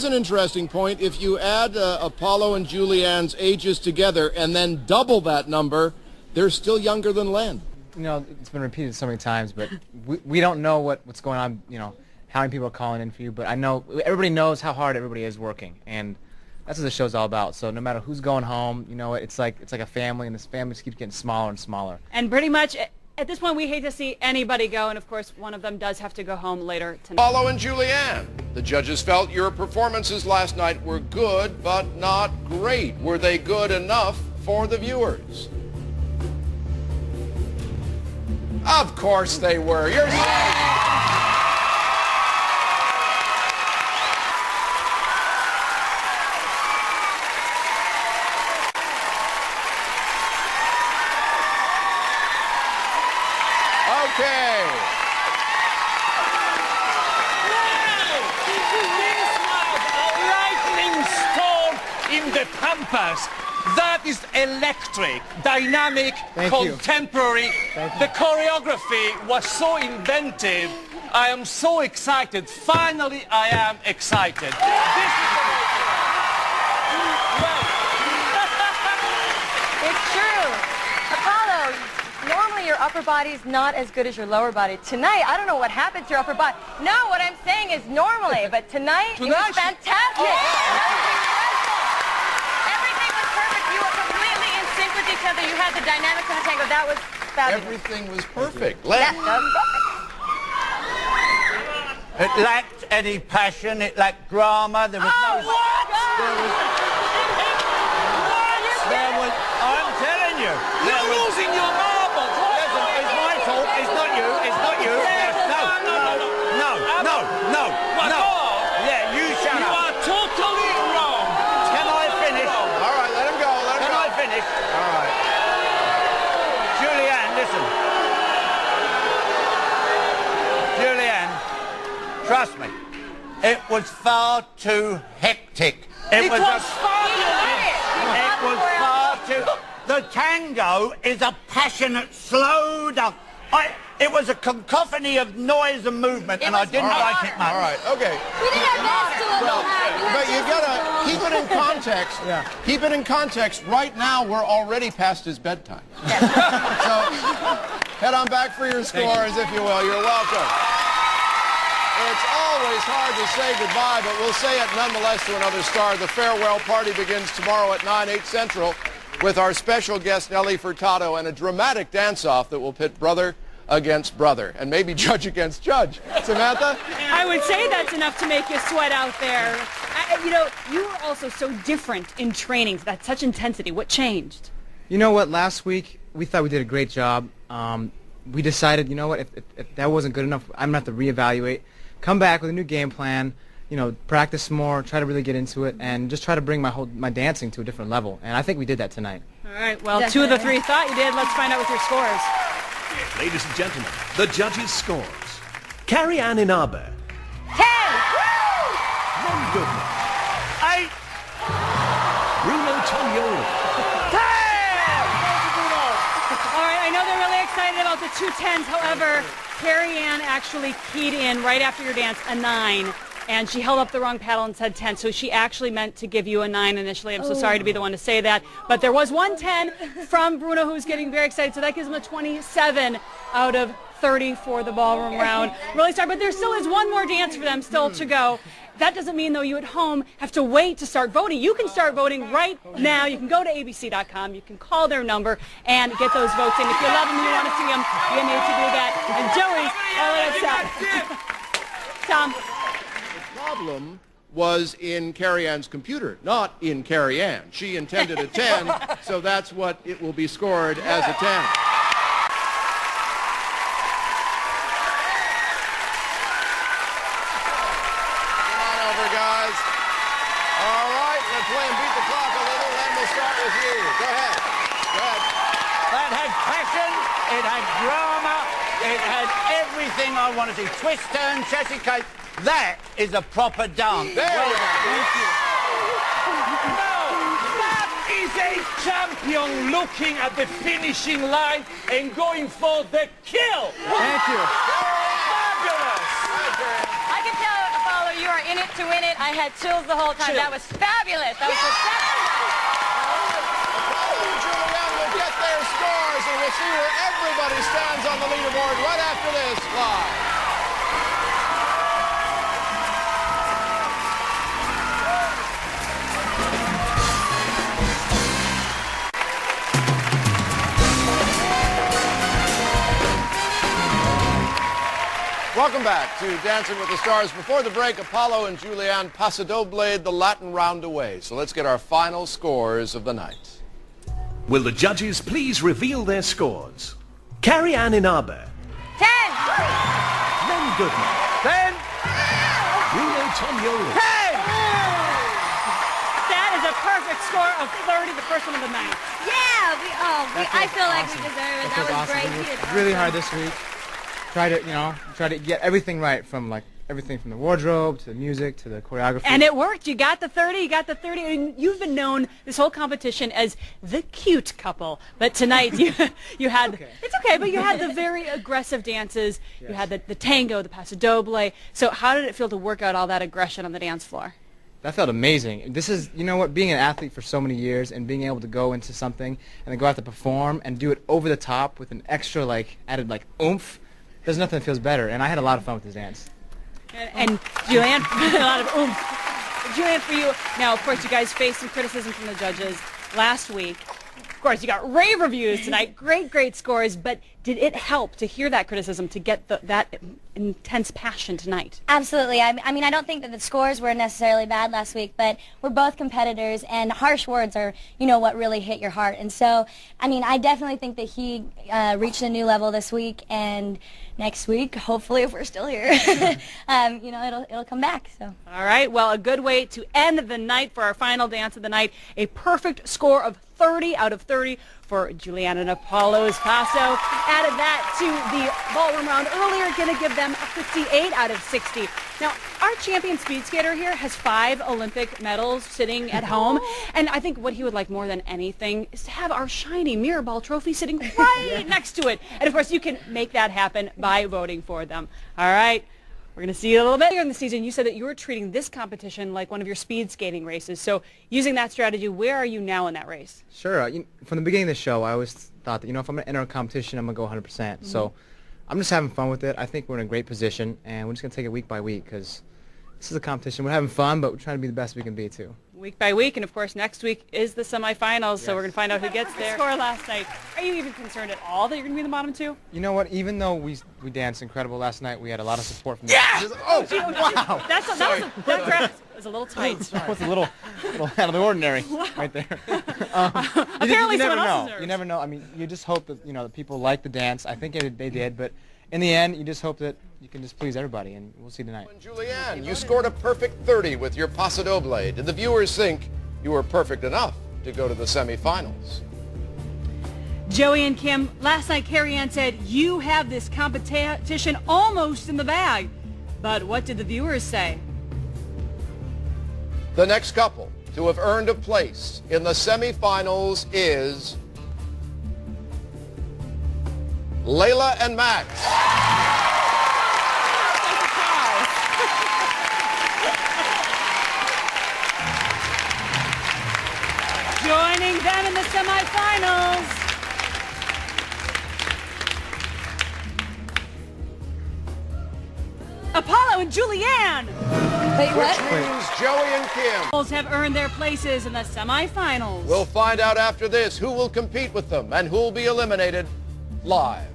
It's an interesting point. If you add Apolo and Julianne's ages together and then double that number, they're still younger than Len. You know, it's been repeated so many times, but we don't know what's going on, you know, how many people are calling in for you, but I know everybody knows how hard everybody is working, and that's what the show's all about. So no matter who's going home, you know, it's like a family, and this family just keeps getting smaller and smaller. And pretty much at this point, we hate to see anybody go, and of course, one of them does have to go home later tonight. Apolo and Julianne. The judges felt your performances last night were good, but not great. Were they good enough for the viewers? Of course they were. You're safe. Okay. Lightning storm in the Pampas. That is electric, dynamic, contemporary. The choreography was so inventive. I am so excited. Finally, I am excited. This is It's true. Apolo, normally your upper body's not as good as your lower body. Tonight, I don't know what happened to your upper body. No, what I'm saying is normally, but tonight it was fantastic. Everything was perfect. You were completely in sync with each other. You had the dynamics of the tango. That was fabulous. Everything was perfect. That was perfect. It lacked any passion. It lacked drama. There was no... I'm telling you. You're losing your marbles. Listen, it's my fault. It's not you. It's not you. No. Yeah, you shut up. You are totally wrong. Can I finish? All right, let him go. Can I finish? All right. Julianne, listen. Julianne, trust me. It was far too hectic. It was far too... The tango is a passionate, slow down. It was a cacophony of noise and movement, and I didn't like it much. All right, okay. We did our best to look But you gotta keep it in context. Yeah. Keep it in context. Right now, we're already past his bedtime. So, head on back for your scores, if you will. You're welcome. It's always hard to say goodbye, but we'll say it nonetheless to another star. The farewell party begins tomorrow at 8 Central with our special guest, Nelly Furtado, and a dramatic dance-off that will pit brother against brother, and maybe judge against judge. Samantha? I would say that's enough to make you sweat out there. You know, you were also so different in training, that's such intensity. What changed? You know what? Last week we thought we did a great job. We decided, you know what? If that wasn't good enough, I'm gonna have to reevaluate, come back with a new game plan. You know, practice more, try to really get into it, and just try to bring my dancing to a different level. And I think we did that tonight. All right. Well, definitely. 2 of the 3 thought you did. Let's find out with your scores. Ladies and gentlemen, the judges' scores. Carrie Ann Inabe. 10! Ron Goodman. 8! Bruno Toglioli. 10! All right. I know they're really excited about the 2 10s. However, Carrie Ann actually keyed in right after your dance a 9. And she held up the wrong paddle and said 10, so she actually meant to give you a 9 initially. I'm so sorry to be the one to say that. But there was one 10 from Bruno, who's getting very excited, so that gives him a 27 out of 30 for the ballroom round. Really sorry, but there still is one more dance for them still to go. That doesn't mean, though, you at home have to wait to start voting. You can start voting right now. You can go to abc.com. You can call their number and get those votes in. If you love them and you want to see them, you need to do that. And Joey's, Tom. Problem was in Carrie Ann's computer, not in Carrie Ann. She intended a 10, so that's what it will be scored as a 10. Come on over, guys. All right, let's play and beat the clock a little, and we'll start with you. Go ahead. That had passion, it had drama, it had everything I want to see. Twist, turn, chassis cake. That is a proper dance. There you go. Thank you. That is a champion looking at the finishing line and going for the kill. Thank you. Fabulous. I can tell, Apolo, you are in it to win it. I had chills the whole time. That was fabulous. That was Apolo and Julianne will get their scores, and we'll see where everybody stands on the leaderboard right after this live. Welcome back to Dancing with the Stars. Before the break, Apolo and Julianne Paso Doble the Latin round away. So let's get our final scores of the night. Will the judges please reveal their scores? Carrie-Anne Inabe. 10. Len Goodman. 10. Bruno Tognoli. 10. That is a perfect score of 30, the first one of the night. Yeah, I feel like we deserve it. That was awesome. great. We He did worked really hard awesome. this week. Try to get everything right, from like everything from the wardrobe to the music to the choreography. And it worked. You got the 30. You got the 30. And you've been known this whole competition as the cute couple. But tonight you had it's okay, but you had the very aggressive dances. Yes. You had the tango, the Paso Doble. So how did it feel to work out all that aggression on the dance floor? That felt amazing. This is, you know what, being an athlete for so many years and being able to go into something and then go out to perform and do it over the top with an extra added oomph. There's nothing that feels better, and I had a lot of fun with this dance. And Julianne, a lot of oomph. Julianne, for you, now, of course, you guys faced some criticism from the judges last week. Of course, you got rave reviews tonight, great scores, but did it help to hear that criticism, to get that intense passion tonight? Absolutely. I mean, I don't think that the scores were necessarily bad last week, but we're both competitors, and harsh words are, what really hit your heart. And so, I mean, I definitely think that he reached a new level this week, and next week, hopefully, if we're still here, it'll come back. So. All right. Well, a good way to end the night for our final dance of the night. A perfect score of 30 out of 30 for Julianne and Apolo's Paso. Added that to the ballroom round earlier, going to give them a 58 out of 60. Now, our champion speed skater here has 5 Olympic medals sitting at home, and I think what he would like more than anything is to have our shiny mirror ball trophy sitting right next to it. And of course, you can make that happen by voting for them. All right. We're going to see you a little bit later in the season. You said that you were treating this competition like one of your speed skating races. So using that strategy, where are you now in that race? Sure. From the beginning of the show, I always thought that, if I'm going to enter a competition, I'm going to go 100%. Mm-hmm. So I'm just having fun with it. I think we're in a great position, and we're just going to take it week by week because this is a competition. We're having fun, but we're trying to be the best we can be, too. Week by week, and of course next week is the semifinals, so we're going to find out who gets there. Score last night. Are you even concerned at all that you're going to be in the bottom 2? You know what? Even though we danced incredible last night, we had a lot of support from the Oh, wow. That was a little tight. That was a little out of the ordinary right there. Apparently someone else is nervous. You never know. I mean, you just hope that, that people like the dance. I think they did, but in the end, you just hope that you can just please everybody, and we'll see tonight. Julianne, you scored a perfect 30 with your Paso Doble. Did the viewers think you were perfect enough to go to the semifinals? Joey and Kim, last night Carrie-Anne said, you have this competition almost in the bag. But what did the viewers say? The next couple to have earned a place in the semifinals is Layla and Max. Joining them in the semifinals, Apolo and Julianne. Wait, what? Which means Joey and Kim Have earned their places in the semifinals. We'll find out after this who will compete with them and who will be eliminated live.